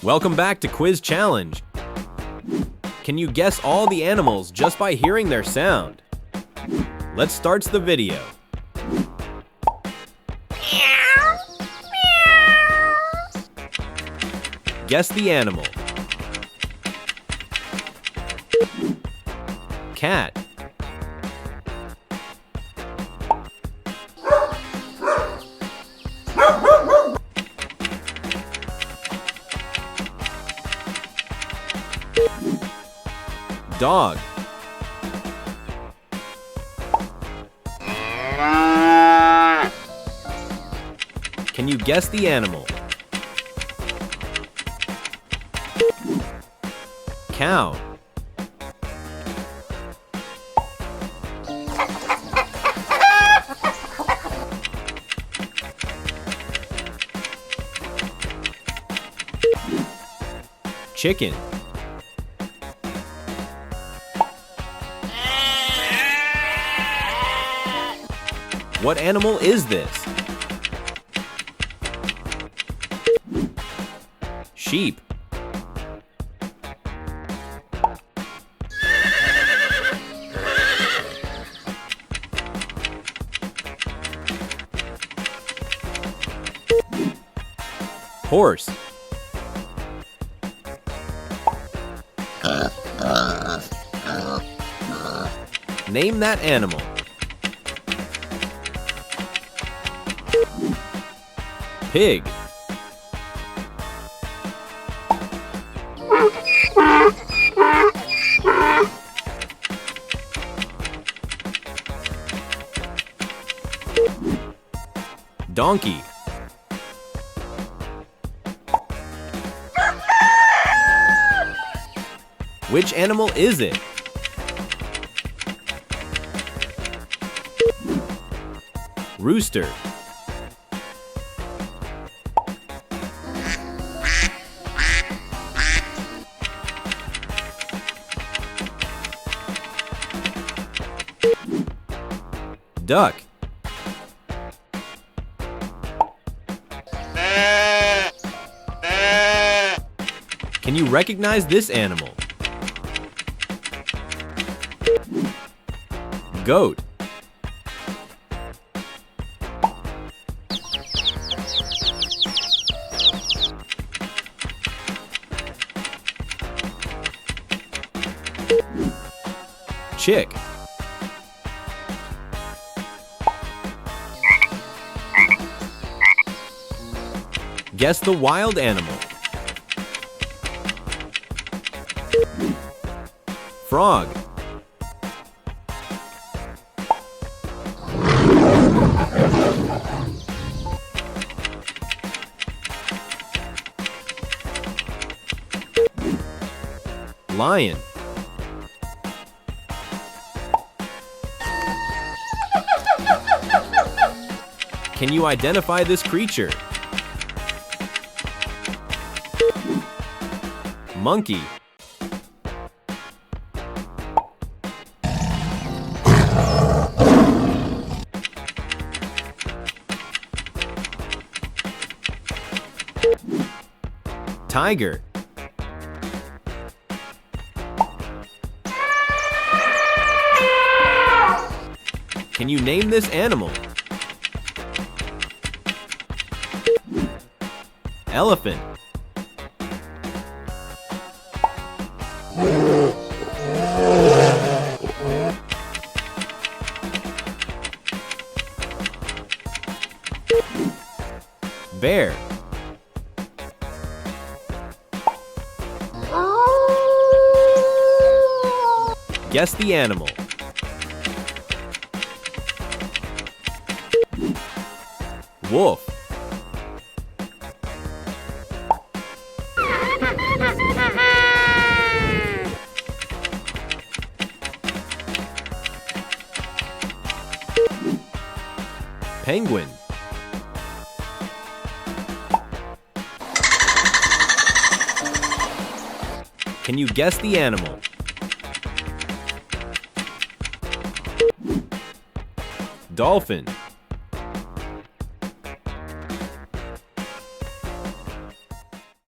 Welcome back to Quiz Challenge. Can you guess all the animals just by hearing their sound? Let's start the video. Guess the animal. Cat. Dog. Can you guess the animal? Cow. Chicken. What animal is this? Sheep. Horse. Name that animal. Pig. Donkey. Which animal is it? Rooster. Duck. Can you recognize this animal? Goat. Chick. Guess the wild animal. Frog. Lion. Can you identify this creature? Monkey. Tiger. Can you name this animal? Elephant. Bear. Guess the animal. Wolf. Penguin. Can you guess the animal? Dolphin.